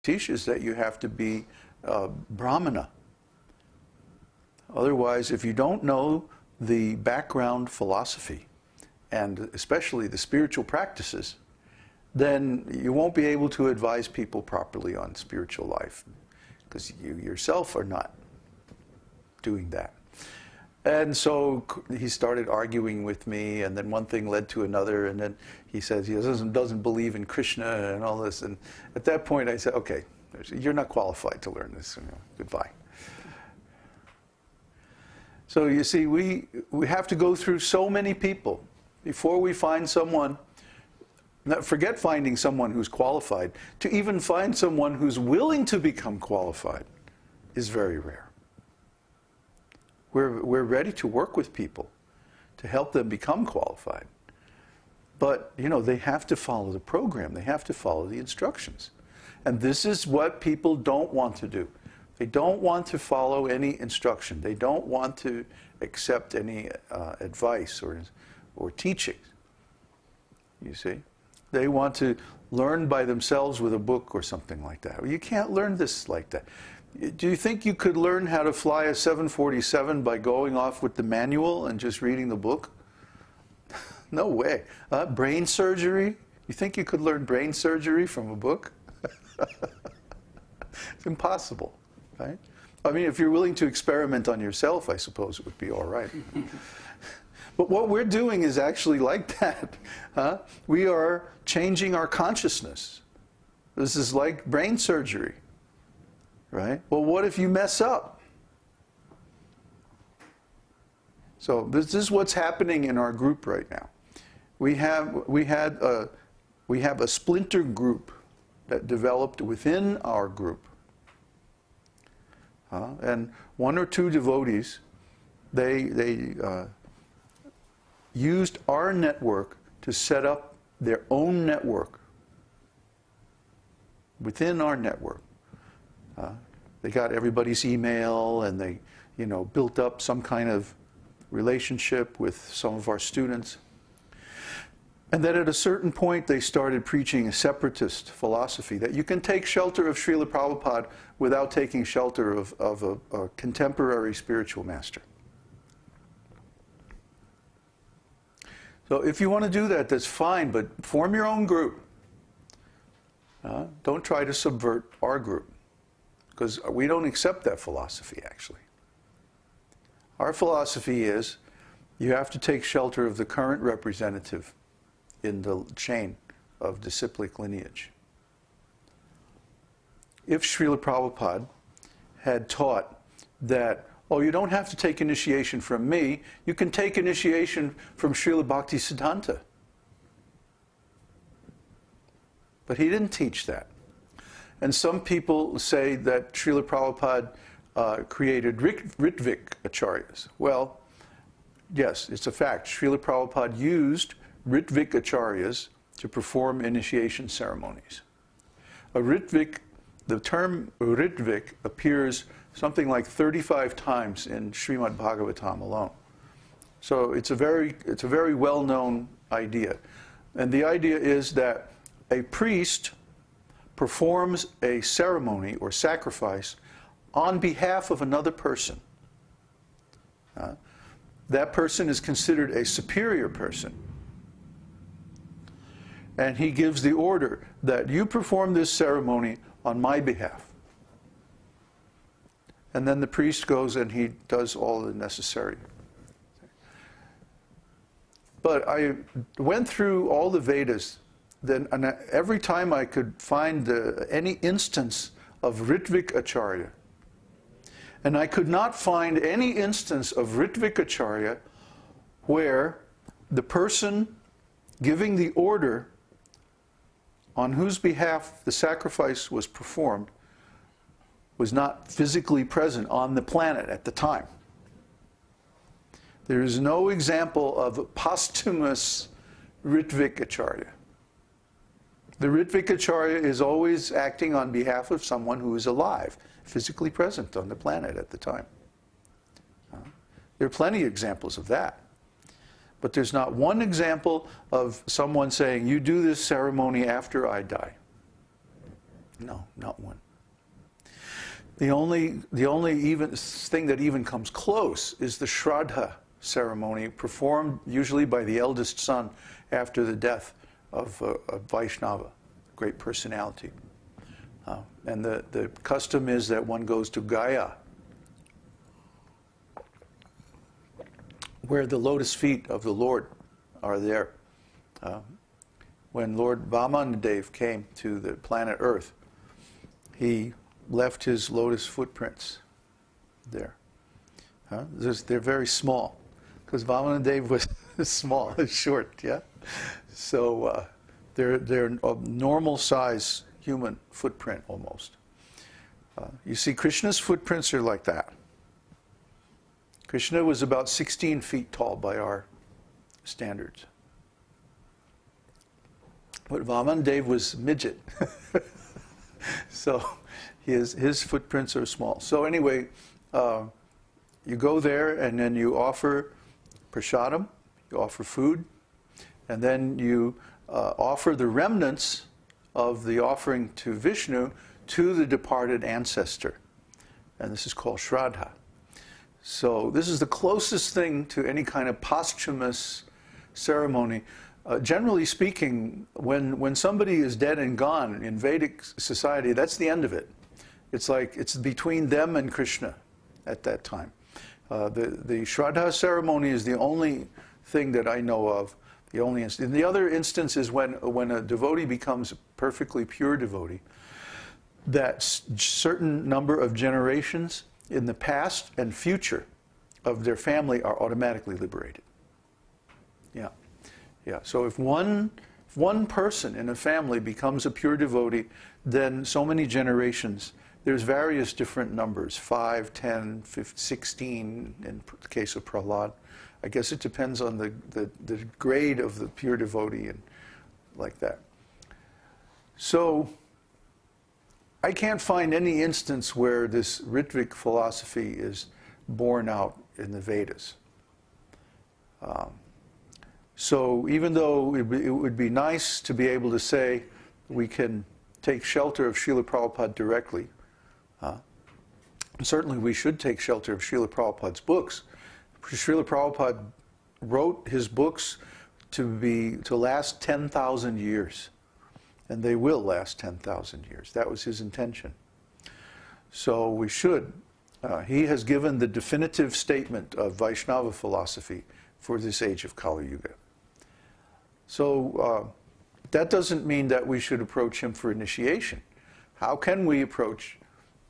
teaches that you have to be Brahmana. Otherwise, if you don't know the background philosophy, and especially the spiritual practices, then you won't be able to advise people properly on spiritual life, because you yourself are not doing that. And so he started arguing with me, and then one thing led to another, and then he says he doesn't believe in Kṛṣṇa and all this. And at that point I said, okay, you're not qualified to learn this. Goodbye. So you see, we have to go through so many people before we find someone. Forget finding someone who's qualified. To even find someone who's willing to become qualified is very rare. We're ready to work with people to help them become qualified. But, you know, they have to follow the program. They have to follow the instructions. And this is what people don't want to do. They don't want to follow any instruction. They don't want to accept any advice or teaching. You see? They want to learn by themselves with a book or something like that. You can't learn this like that. Do you think you could learn how to fly a 747 by going off with the manual and just reading the book? No way. Brain surgery? You think you could learn brain surgery from a book? It's impossible, right? I mean, if you're willing to experiment on yourself, I suppose it would be all right. But what we're doing is actually like that. We are changing our consciousness. This is like brain surgery. Right? Well, what if you mess up? So this is what's happening in our group right now. We have a splinter group that developed within our group, and one or two devotees, they used our network to set up their own network within our network. They got everybody's email, and they, you know, built up some kind of relationship with some of our students. And then at a certain point, they started preaching a separatist philosophy, that you can take shelter of Srila Prabhupada without taking shelter of a contemporary spiritual master. So if you want to do that, that's fine, but form your own group. Don't try to subvert our group, because we don't accept that philosophy, actually. Our philosophy is you have to take shelter of the current representative in the chain of disciplic lineage. If Srila Prabhupada had taught that, oh, you don't have to take initiation from me, you can take initiation from Srila Bhaktisiddhanta. But he didn't teach that. And some people say that Srila Prabhupada created Ritvik acharyas. Well, yes, it's a fact. Srila Prabhupada used Ritvik acharyas to perform initiation ceremonies. The term Ritvik appears something like 35 times in Śrīmad-Bhāgavatam alone. So it's a very well-known idea. And the idea is that a priest performs a ceremony or sacrifice on behalf of another person. That person is considered a superior person. And he gives the order that you perform this ceremony on my behalf. And then the priest goes and he does all the necessary. But I went through all the Vedas. And every time I could find any instance of Ritvik Acharya, and I could not find any instance of Ritvik Acharya where the person giving the order on whose behalf the sacrifice was performed was not physically present on the planet at the time. There is no example of a posthumous Ritvik Acharya. The Ritvik Acharya is always acting on behalf of someone who is alive, physically present on the planet at the time. There are plenty of examples of that. But there's not one example of someone saying, you do this ceremony after I die. No, not one. The only even thing that even comes close is the Shraddha ceremony performed usually by the eldest son after the death of a Vaishnava, great personality. And the custom is that one goes to Gaya, where the lotus feet of the Lord are there. When Lord Vamanadev came to the planet Earth, he left his lotus footprints there. They're very small, because Vamanadev was small, short, yeah? So they're a normal size human footprint almost. You see, Krishna's footprints are like that. Krishna was about 16 feet tall by our standards. But Vamanadev was midget. So his footprints are small. So anyway, you go there and then you offer prasadam, you offer food, and then you offer the remnants of the offering to Vishnu to the departed ancestor. And this is called Shraddha. So this is the closest thing to any kind of posthumous ceremony. Generally speaking, when somebody is dead and gone in Vedic society, that's the end of it. It's like it's between them and Krishna at that time. The Shraddha ceremony is the only thing that I know of, the only instance. The other instance is when a devotee becomes a perfectly pure devotee, that certain number of generations in the past and future of their family are automatically liberated. Yeah. Yeah, so if one person in a family becomes a pure devotee, then so many generations, there's various different numbers, 5, 10, 15, 16 in the case of Prahlad. I guess it depends on the grade of the pure devotee and like that. So I can't find any instance where this Ritvik philosophy is borne out in the Vedas. So even though it would be nice to be able to say we can take shelter of Srila Prabhupada directly, certainly we should take shelter of Srila Prabhupada's books. Srila Prabhupada wrote his books to last 10,000 years, and they will last 10,000 years. That was his intention. So we should. He has given the definitive statement of Vaishnava philosophy for this age of Kali Yuga. So that doesn't mean that we should approach him for initiation. How can we approach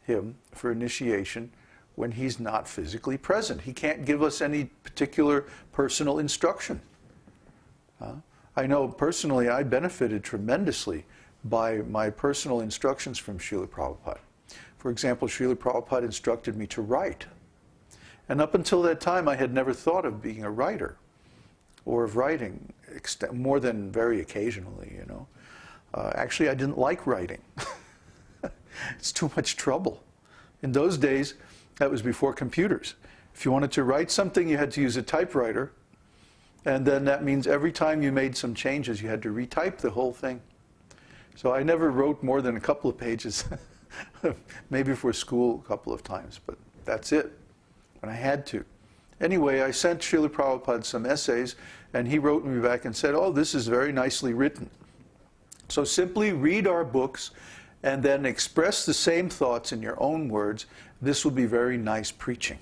him for initiation when he's not physically present? He can't give us any particular personal instruction. I know personally I benefited tremendously by my personal instructions from Srila Prabhupada. For example, Srila Prabhupada instructed me to write. And up until that time I had never thought of being a writer or of writing, more than very occasionally, you know. Actually, I didn't like writing. It's too much trouble. In those days, that was before computers. If you wanted to write something, you had to use a typewriter, and then that means every time you made some changes, you had to retype the whole thing. So I never wrote more than a couple of pages, maybe for school a couple of times, but that's it, when I had to. Anyway, I sent Srila Prabhupada some essays, and he wrote me back and said, oh, this is very nicely written. So simply read our books and then express the same thoughts in your own words. This will be very nice preaching.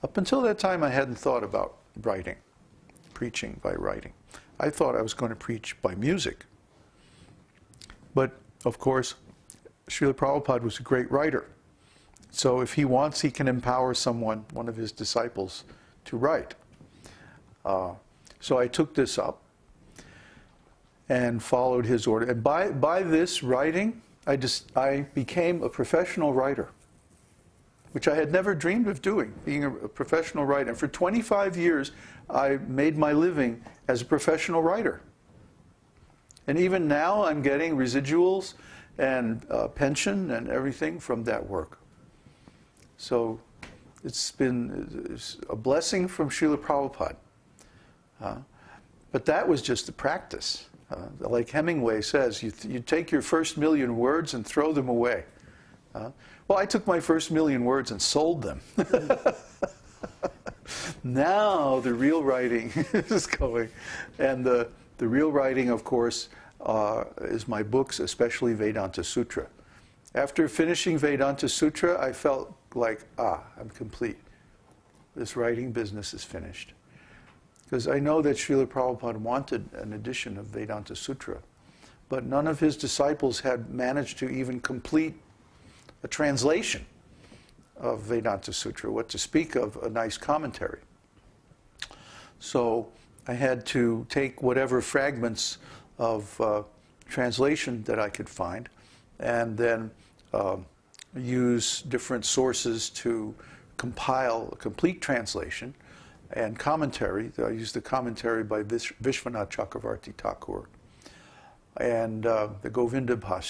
Up until that time, I hadn't thought about writing, preaching by writing. I thought I was going to preach by music. But, of course, Srila Prabhupada was a great writer. So if he wants, he can empower someone, one of his disciples, to write. So I took this up and followed his order. And by this writing, I became a professional writer, which I had never dreamed of doing, being a professional writer. And for 25 years, I made my living as a professional writer. And even now, I'm getting residuals and pension and everything from that work. So it's been a blessing from Srila Prabhupada. But that was just the practice. Like Hemingway says, you take your first million words and throw them away. Well, I took my first million words and sold them. Now the real writing is going. And the real writing, of course, is my books, especially Vedanta Sutra. After finishing Vedanta Sutra, I felt like, I'm complete. This writing business is finished. Because I know that Srila Prabhupada wanted an edition of Vedanta Sutra, but none of his disciples had managed to even complete a translation of Vedanta Sutra, what to speak of a nice commentary. So I had to take whatever fragments of translation that I could find, and then use different sources to compile a complete translation and commentary. I used the commentary by Vishwanath Chakravarti Thakur and the Govinda Bhashya.